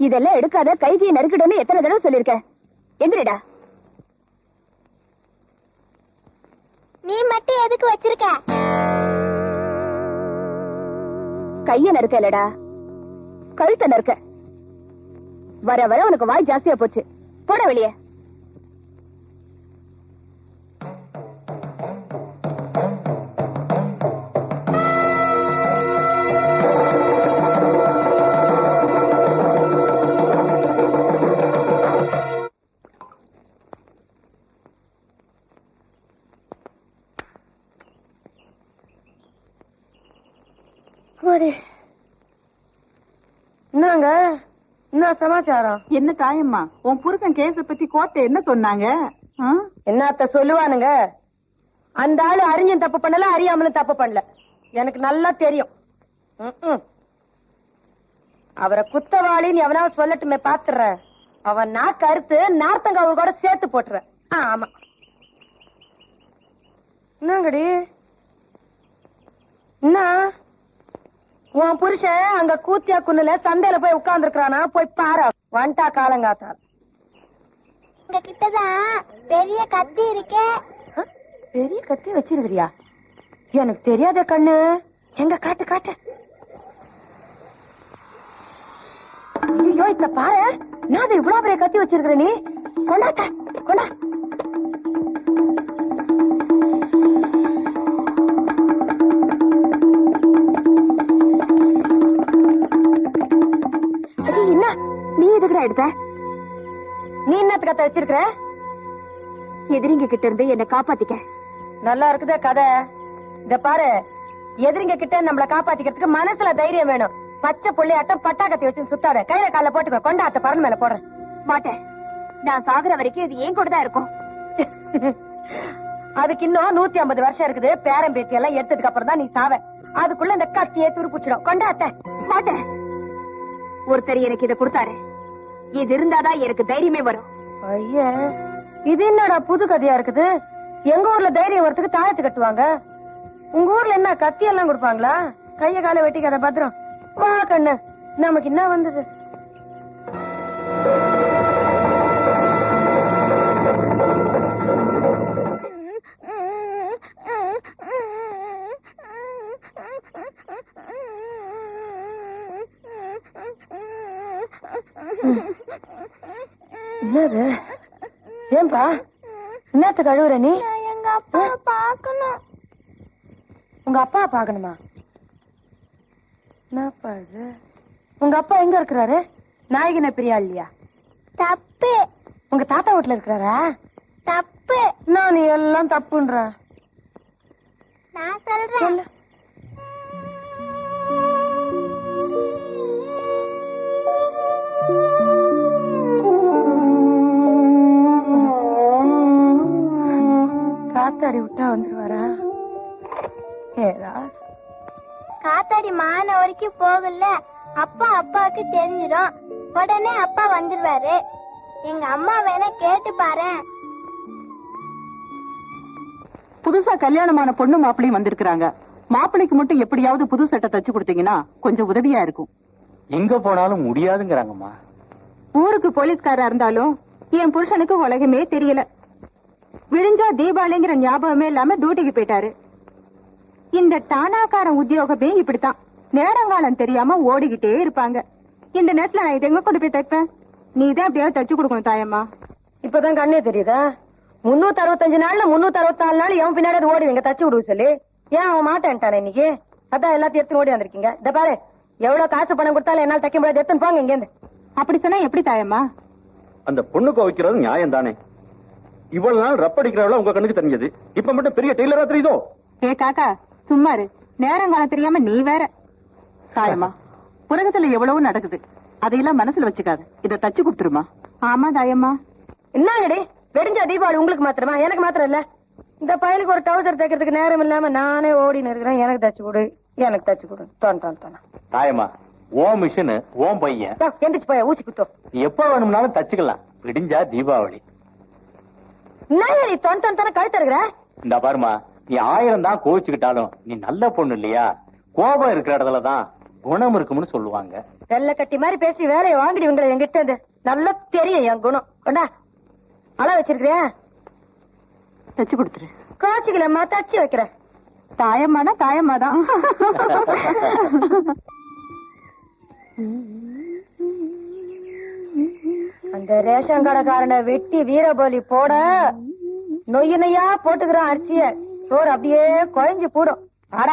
இதெல்லாம் எடுக்காத, கைதியை நறுக்கிடுன்னு எத்தனை தடவை சொல்லிருக்க? எந்திரிடா. நீ மட்டும் எதுக்கு வச்சிருக்க? கைய நறுக்க இல்லடா, கழுத்தை நறுக்க. வர வர உனக்கு வாய் ஜாஸ்தியா போச்சு. போட வெளியே. என்னங்க, என்ன சமாச்சாரம்? என்ன தாயம்மா, உன் புருஷன் கேஸ பத்தி கோர்ட் என்ன சொன்னாங்க? என்னத்த சொல்லுவானுங்க? அந்த ஆளு அறிஞ்சும் தப்பு பண்ணல, அறியாமலும் தப்பு பண்ணல, எனக்கு நல்லா தெரியும். அவரை குத்தவாளின்னு எவனாவது சொல்லட்டுமே, பாத்துறேன். அவன் நாக்கு அறுத்து நார்த்தங்க அவரு கூட சேர்த்து போட்டுறேன். ஆமா. என்னங்கடி என்ன? உன் புருஷன் அங்க கூத்தியா குன்னுல சந்தையில போய் உட்கார்ந்து இருக்கிறானா? போய் பாரு. வந்துட்டா காலங்காத்தால். உங்க கிட்டதான் பெரிய கத்தி இருக்கே. பெரிய கத்தி வச்சிருக்கிறியா? எனக்கு தெரியாத கண்ணு. எங்க காட்டு காட்டு. ஐயோ, இத பாரு. நான் இவ்வளவு பெரிய கத்தி வச்சிருக்கிற. நீ கொண்டாட்ட கொண்டா. என்ன நீ எதுக்குடா எடுத்த? நீ என்னத்துக்கு கத்த வச்சிருக்கிற? எதிரிங்க கிட்ட இருந்து என்ன காப்பாத்திக்க. நல்லா இருக்குதா கதை? இத பாரு, எதிரிங்க கிட்ட நம்மள காப்பாத்திக்கிறதுக்கு மனசுல தைரியம் வேணும். பச்சை புள்ளையாட்டம் பட்டா கத்தி வச்சு சுத்தாத. கையில கால போட்டுக்க. கொண்டாட்ட பறன் மேல போடுறேன். மாட்டேன். நான் சாகுற வரைக்கும் இது ஏன் கூட தான் இருக்கும். அதுக்கு இன்னும் 150 வருஷம் இருக்குது. பேரம் பேத்தி எல்லாம் எடுத்ததுக்கு அப்புறம் தான் நீ சாவ. அதுக்குள்ள இந்த கத்தியே துருப்புச்சிடும். கொண்டாட்ட. மாட்டேன். ஒருத்தர் எனக்கு இதை கொடுத்தாரு. இது இருந்தாதான் எனக்கு தைரியமே வரும். ஐயா, இது என்னடா புது கதையா இருக்குது? எங்க ஊர்ல தைரியம் வரத்துக்கு தாயத்து கட்டுவாங்க. உங்க ஊர்ல என்ன கத்தி எல்லாம் கொடுப்பாங்களா? கைய கால வெட்டிக்காத, பத்திரம். வா கண்ணு, நமக்கு என்ன வந்தது? என்னது? ஏன்பா என்னத்துக்கு அழுவுற நீ? எங்க அப்பா பாக்கணும். உங்க அப்பா பாக்கணுமா? என்னப்பா இது? உங்க அப்பா எங்க இருக்கிறாரு? நாயகன பிரியா இல்லையா? தப்பு. உங்க தாத்தா வீட்டுல இருக்கிறாரா? தப்பு. நான் நீ எல்லாம் தப்புன்ற. நான் சொல்றேன். காத்தாடி விட்டா வந்துருவாரா? காத்தாடி மான வரைக்கும் போகல. அப்பா அப்பாவுக்கு தெரிஞ்சிடும். உடனே அப்பா வந்துருவாரு. எங்க அம்மா வேணா கேட்டு பாரு. புதுசா கல்யாணமான பொண்ணு மாப்பிளையும் வந்திருக்காங்க. மாப்பிளைக்கு மட்டும் எப்படியாவது புது சட்டை தச்சு கொடுத்தீங்கன்னா கொஞ்சம் உதவியா இருக்கும். எங்க போனாலும் முடியாதுங்கிறாங்கம்மா. ஊருக்கு போலீஸ்காரா இருந்தாலும் என் புருஷனுக்கு உலகமே தெரியல. விழிஞ்சா தீபாவளிங்கிற ஞாபகமே இல்லாம டியூட்டிக்கு போயிட்டாரு. இந்த டானாக்காரன் உத்தியோகமே இப்படித்தான். நேரங்காலம் தெரியாம ஓடிக்கிட்டே இருப்பாங்க. இந்த நேரத்துல நான் இதை எங்க கொண்டு போய் தைப்பேன்? நீதான் அப்படியாவது தச்சு கொடுக்கணும் தாயம்மா. இப்பதான் கண்ணே தெரியுதா? 365 நாள்ல 364 நாள் எவன் பின்னாடி ஓடுவீங்க தச்சு விடுவு சொல்லி. ஏன் அவன் மாட்டேன்ட்டானே இன்னைக்கு? அதான் எல்லாத்தையும் எடுத்து ஓடி வந்திருக்கீங்க. இத பாரு, எவ்வளவு காசு பணம் கொடுத்தாலும் என்னால தைக்க முடியாது. எடுத்துன்னு போங்க இங்க இருந்து. அப்படி சொன்னா எப்படி தாயம்மா? அந்த பொண்ணுக்கு வைக்கிறது நியாயம் தானே? இவ்வளவு நாள் ரப்படிக்கிறவள உங்க கண்ணுக்கு தெரிஞ்சது, இப்ப மட்டும் பெரிய டெய்லரா தெரியுதோ? ஏ காக்கா சும்மாரு. நேரங்காலம் தெரியாம நீ வேற. தாயம்மா, உலகத்துல எவ்வளவு நடக்குது, அதையெல்லாம் மனசுல வச்சுக்காது. இத தச்சு கொடுத்துருமா? ஆமா தாயம்மா. என்னங்கடி வெடிஞ்சா தீபாவளி உங்களுக்கு மாத்திரமா? எனக்கு மாத்திரம் இல்ல. இந்த பயலுக்கு ஒரு டவுசர் தைக்கிறதுக்கு நேரம் இல்லாம நானே ஓடின்னு இருக்கிறேன். எனக்கு தச்சு கொடு, எனக்கு தச்சு கொடு. தாயம்மா, ஓ மிஷின் ஓம் பையன். எந்திரிச்சு போய ஊசி குத்தோ. எப்ப வேணும்னாலும் தச்சுக்கலாம். விடிஞ்சா தீபாவளி. என்ன தொன் கழுத்து இருக்கிற? இந்த பாருமா, நீ 1000 தான் கோவிச்சுக்கிட்டாலும் நீ நல்ல பொண்ணு இல்லையா? கோபம் இருக்கிற இடத்துலதான் குணம் இருக்கும்னு சொல்லுவாங்க. வெள்ள கட்டி மாதிரி பேசி வேலையை வாங்கிடு இவங்களை என்கிட்ட இருந்து. நல்லா தெரியும் என் குணம். கொண்டா அள வச்சிருக்கிறேன், தச்சு கொடுத்துரு. காய்ச்சிக்கலம்மா, தச்சு வைக்கிறேன். தாயம்மானா தாயம்மாதான். அந்த ரேஷன் கடைக்காரனை வெட்டி வீரபலி போட நொய்ய நொய்யா போட்டுக்கிறான் அரிசிய. சோறு அப்படியே குழஞ்சு போடும். அட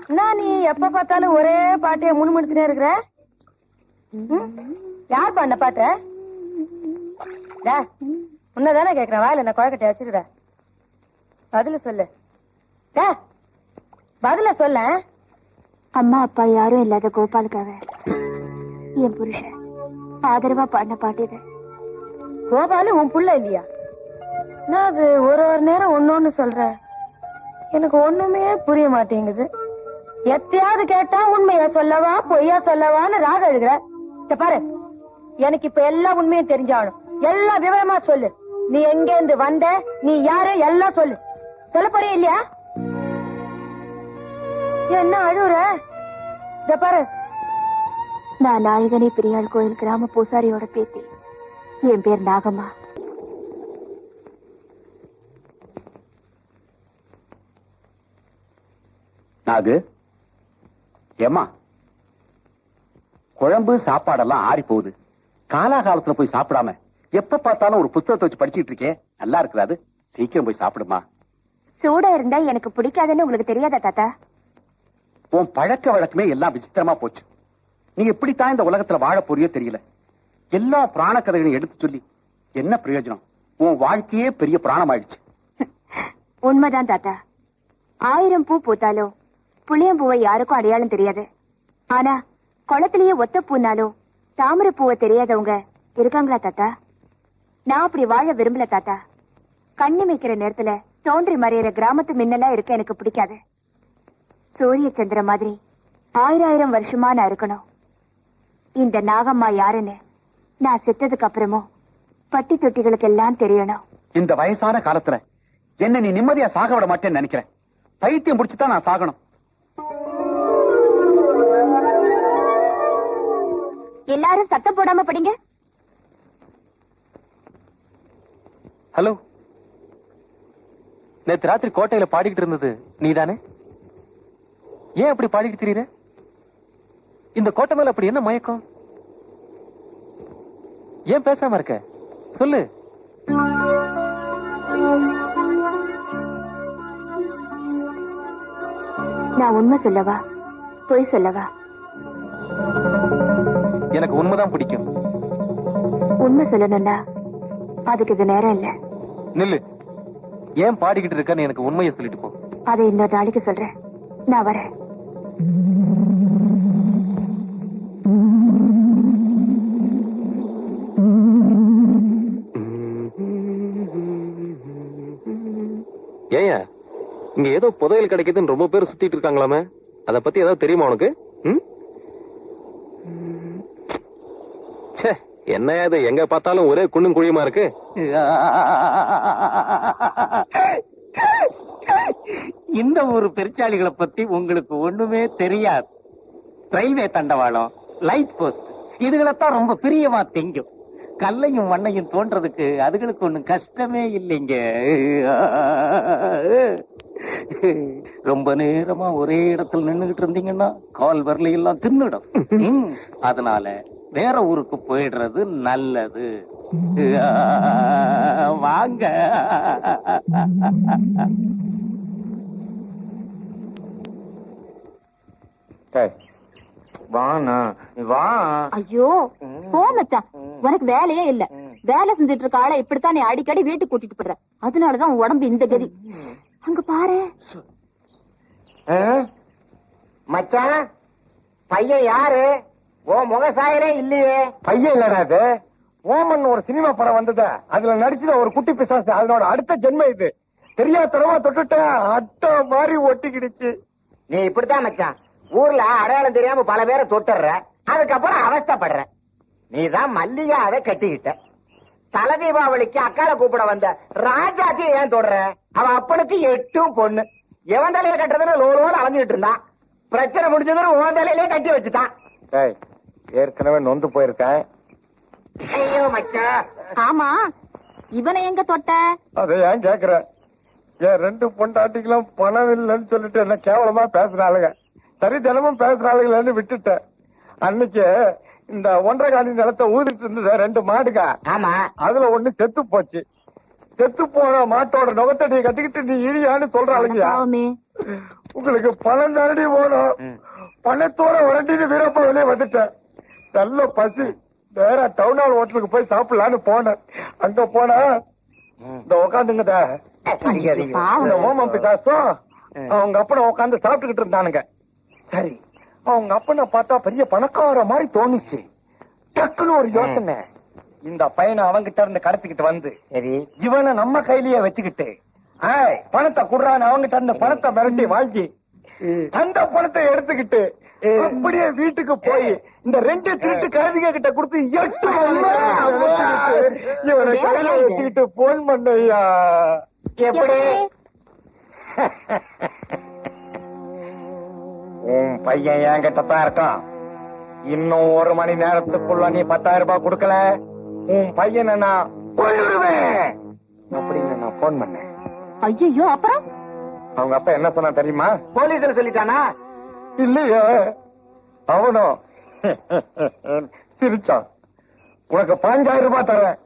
என்ன நீ எப்ப பார்த்தாலும் ஒரே பாட்டையே முணுமுணுத்துனே இருக்கிற? யார் பண்ண பாட்ட? உன்னதானே கேக்குறேன், வாயில என்ன குழக்கட்டை வச்சிருக்க? பதில சொல்லு, பதில சொல்ல. அம்மா அப்பா யாரும் இல்லாத கோபாலுக்காக என் புருஷன் ஆதரவா பாடின பாட்டு இது. கோபாலு உன் புள்ள இல்லையா? நான் அது ஒரு நேரம் ஒன்னொன்னு சொல்றேன், எனக்கு ஒண்ணுமே புரிய மாட்டேங்குது. எத்தையாவது கேட்டா உண்மையா சொல்லவா பொய்யா சொல்லவான்னு ராக எழுதுற. பாரு, எனக்கு இப்ப எல்லா உண்மையும் தெரிஞ்சாகணும். எல்லாம் விவரமா சொல்லு. நீ எங்க இருந்து வந்த, நீ யாரு, எல்லாம் சொல்லு. சொல்ல போறியா இல்லையா? என்ன அழுவுற? பாரு, நான் நாயகனி பெரியாள் கோயில் கிராம பூசாரியோட பேத்தி. என் பேர் நாகம்மா. நாகு, ஏம்மா குழம்பு சாப்பாடெல்லாம் ஆறி போகுது. காலாகாலத்துல போய் சாப்பிடாம எப்ப பார்த்தாலும் ஒரு புத்தகத்தை வச்சு படிச்சுட்டு இருக்கே, நல்லா இருக்கிறாது. சீக்கிரம் போய் சாப்பிடுமா. சூடா இருந்தா எனக்கு பிடிக்காதுன்னு உங்களுக்கு தெரியாதா தாத்தா? உன் பழக்க வழக்கமே எல்லாம் விசித்திரமா போச்சு. நீ எப்படித்தான் இந்த உலகத்துல வாழ போறியோ தெரியல. எல்லா பிராண கதைகளையும் எடுத்து சொல்லி என்ன பிரயோஜனம்? உன் வாழ்க்கையே பெரிய பிராணம் ஆயிடுச்சு. உண்மைதான் தாத்தா. 1000 பூ பூத்தாலும் புளியம்பூவை யாருக்கும் அடையாளம் தெரியாது. ஆனா குளத்திலேயே ஒத்த பூனாலும் தாமரை பூவை தெரியாதவங்க இருக்காங்களா தாத்தா? நான் அப்படி வாழ விரும்பல தாத்தா. கண்ணு வைக்கிற நேரத்துல தோன்றி மறையிற கிராமத்து மின்னலா இருக்க எனக்கு பிடிக்காது. சூரிய சந்திர மாதிரி 1000 வருஷமா நான் இருக்கணும். இந்த நாகம்மா யாருன்னு நான் செத்ததுக்கு அப்புறமும் பட்டி தொட்டிகளுக்கு எல்லாம் தெரியணும். இந்த வயசான காலத்துல என்ன நீ நிம்மதியா சாக விட மாட்டேன்னு நினைக்கிறேன். பைத்தியம் முடிச்சுதான் நான் சாகணும். எல்லாரும் சத்தம் போடாம படிங்க. ஹலோ, நேத்து ராத்திரி கோட்டையில பாடிக்கிட்டு இருந்தது நீதானே? ஏன் அப்படி பாடிக்கிட்டு தெரியற? இந்த கோட்டை மேல அப்படி என்ன மயக்கம்? ஏன் பேசாம இருக்க? சொல்லு. நான் உண்மை சொல்லவா பொய் சொல்லவா? எனக்கு உண்மைதான் பிடிக்கும். உண்மை சொல்லணும்னா அதுக்கு இது நேரம் இல்ல. நில்லு. ஏன் பாடிக்கிட்டு இருக்கன்னு எனக்கு உண்மையை சொல்லிட்டு போ. அதை இன்னொரு நாளைக்கு சொல்றேன். நான் வரேன். ஏயா, இங்க ஏதோ புதையல் கிடைக்குதுன்னு ரொம்ப பேர் சுத்திட்டு இருக்காங்களாமே, அத பத்தி ஏதாவது தெரியுமா உனக்கு? என்ன இது, எங்க பார்த்தாலும் ஒரே குண்ணும் குழியுமா இருக்கு. இந்த ஒரு பெருச்சாளிகளை பத்தி உங்களுக்கு ஒண்ணுமே தெரியாது. ரயில்வே தண்டவாளம், லைட் போஸ்ட் இதுகளைத்தான் ரொம்ப பிரியமா திங்கும். கல்லையும் மண்ணையும் தோன்றதுக்கு அதுகளுக்கு ஒண்ணும் கஷ்டமே இல்லைங்க. ரொம்ப நேரமா ஒரே இடத்துல நின்னுகிட்டு இருந்தீங்கன்னா கால் வரல எல்லாம் தின்னுடும். அதனால வேற ஊருக்கு போயிடுறது நல்லது. வாங்க. ஐயோ போ மச்சான், உனக்கு வேலையே இல்ல. வேலை செஞ்சுட்டு இருக்க ஆளை இப்படித்தான் நீ அடிக்கடி வீட்டுக்கு கூட்டிட்டு போடுற. அதனாலதான் உன் உடம்பு இந்த கதி. அங்க பாரு மச்சான், பையன் யாரு? ஓ முகசாயரே இல்லையே. பையன் இல்லடா அது. ஓமன் ஒரு சினிமா படம் வந்தது, அதுல நடிச்சுத ஒரு குட்டி பிசாசு. அதனோட அடுத்த ஜென்மம் இது. தெரியாதனமா தொட்டுட்ட அட்டை மாதிரி ஒட்டிக்கிடுச்சு. நீ இப்படித்தான் மச்சான், ஊர்ல அடையாளம் தெரியாம பல பேரை தொட்டுற, அதுக்கப்புறம் அவஸ்தப்படுற. நீதான் மல்லிகாவை கட்டிக்கிட்ட. தல தீபாவளிக்கு அக்கால கூப்பிட வந்த ராஜாத்தையும் ஏன் தொடுற? அவன் அப்பனுக்கு 8 பொண்ணு. எவன் தலையில கட்டுறதுன்னு லோலோல அலைஞ்சிட்டு இருந்தான். பிரச்சனை முடிஞ்சதுன்னு உன் தலையிலே கட்டி வச்சுட்டான். டேய், ஏற்கனவே நொந்து போயிருக்கேன். ஐயோ மச்சான். ஆமா, இவனை எங்க தொட்ட? அதை ஏன் கேக்குற? என் 2 பொண்டாட்டிகளும் பணம் இல்லைன்னு சொல்லிட்டு என்ன கேவலமா பேசுறாளுங்க. சரி, தினமும் பேசுறாளுங்களேன்னு விட்டுட்டேன். அன்னைக்கு இந்த 1.5 காணி நிலத்தை ஊதிட்டு இருந்தது 2 மாடுங்க. ஆமா, அதுல ஒண்ணு செத்து போச்சு. செத்து போன மாட்டோட நுகத்தடியை கட்டிக்கிட்டு நீ இடியான்னு சொல்றாளுங்கயா. உங்களுக்கு பணம் தாண்டி போனோம். பணத்தோட உடனே வீரப்பா வெளியே வந்துட்டேன். நல்ல பசி, வேற டவுன் ஹால் ஹோட்டலுக்கு போய் சாப்பிடலான்னு போனேன். அங்க போனா இந்த உக்காந்துங்க இந்த ஓமம் பிசாசும் அவங்க அப்பனை உட்காந்து சாப்பிட்டுக்கிட்டு இருந்தானுங்க. சரி, அவங்க அப்பனை பார்த்தா பெரிய பணக்கார மாதிரி தோணுச்சு. டக்குன்னு ஒரு யோசனை, இந்த பையனை அவங்கிட்ட இருந்து கடத்திக்கிட்டு வந்து சரி இவனை நம்ம கையிலேயே வச்சுக்கிட்டு பணத்தை குடுறான்னு அவங்கிட்ட இருந்து பணத்தை மிரட்டி வாங்கி அந்த பணத்தை எடுத்துக்கிட்டு அப்படியே வீட்டுக்கு போய் இந்த 2 திருட்டு கழுவிக கிட்ட கொடுத்து 8 இவனை கையில வச்சுக்கிட்டு போன் பண்ணையா. எப்படி உன் பையன் என்கிட்ட தான் இருக்கான். இன்னும் 1 மணி நேரத்துக்குள்ள நீ 10,000 ரூபாய் கொடுக்கல, உன் பையனை நான் கொன்னுடுவேன் அப்படின்னு நான் போன் பண்ணேன். ஐயோ, அப்புறம் அவங்க அப்பா என்ன சொன்னா தெரியுமா? போலீஸ்ல சொல்லிட்டானா? இல்லையே, அவனும் சிரிச்சான். உனக்கு 5,000 ரூபாய் தரேன்,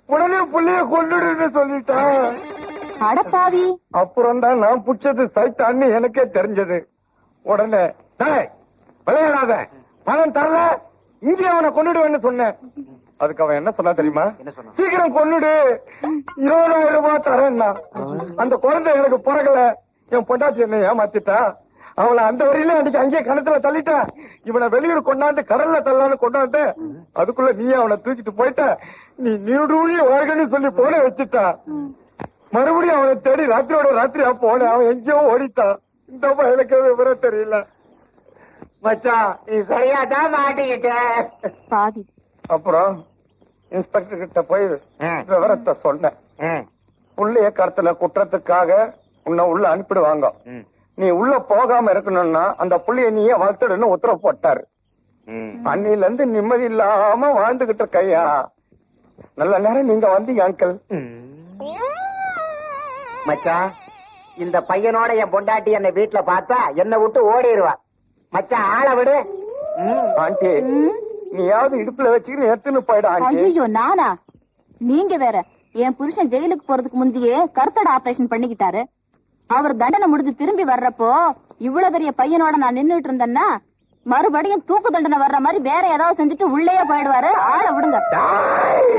உடனே புள்ளைய கொண்டுடுன்னு சொல்லிட்டான். அடப்பாவி. அப்புறம் தான் நான் புடிச்சது சைட்டான்னு எனக்கே தெரிஞ்சது. உடனே விளையாடாத, பணம் தரல, இங்கே அவனை கொண்டுடுவேன்னு சொன்னேன். அதுக்கு அவன் என்ன சொன்னா தெரியுமா? சீக்கிரம் கொன்னுடு, 20,000 ரூபாய் தரேன்னா. அந்த குழந்தை எனக்கு பிறகல, என் பொண்டாட்டி என்ன ஏமாத்திட்டா. அவளை அந்த வரையில அன்னைக்கு அங்கேயே கணத்துல தள்ளிட்டா. இவனை வெளியூர் கொண்டாந்து கடல்ல தள்ளான்னு கொண்டாந்து அதுக்குள்ள நீ அவனை தூக்கிட்டு போயிட்ட. நீ நீடூழி வாழ்கன்னு சொல்லி போன வச்சுட்டா. மறுபடியும் அவனை தேடி ராத்திரியோட ராத்திரியா போன. அவன் எங்கேயோ ஓடிட்டான். இந்த எனக்கு விவரம் தெரியல. மச்சான், நீ சரியாதான் மாட்டிக்கிட்ட. பாவி. அப்புறம் இன்ஸ்பெக்டர் கிட்ட போய் விவரத்தை சொன்னேன். புள்ளைய கடத்தல குற்றத்துக்காக உன்னை உள்ள அனுப்பிடுவாங்க. நீ உள்ள போகாம இருக்கணும்னா அந்த புள்ளைய நீயே வளர்த்துடுன்னு உத்தரவு போட்டாரு. அன்னில இருந்து நிம்மதி இல்லாம வாழ்ந்துகிட்டு இருக்கையா. நல்ல நேரம் நீங்க வந்தீங்க அங்கிள். மச்சான், இந்த பையனோட என் பொண்டாட்டி என்ன வீட்டுல பார்த்தா என்ன விட்டு ஓடிடுவா. மச்சான், ஆளை விடு. ஆண்டி, நீயாவது இடுப்புல வச்சுக்கிட்டு எடுத்துன்னு போயிட ஆண்டி. ஐயோ, நானா? நீங்க வேற. என் புருஷன் ஜெயிலுக்கு போறதுக்கு முந்தையே கருத்தடை ஆபரேஷன் பண்ணிக்கிட்டாரு. அவர் தண்டனை முடிஞ்சு திரும்பி வர்றப்போ இவ்வளவு பெரிய பையனோட நான் நின்னுட்டு இருந்தேன்னா மறுபடியும் தூக்கு தண்டனை வர்ற மாதிரி வேற ஏதாவது செஞ்சுட்டு உள்ளேயே போயிடுவாரு. ஆளை விடுங்க. ஏய்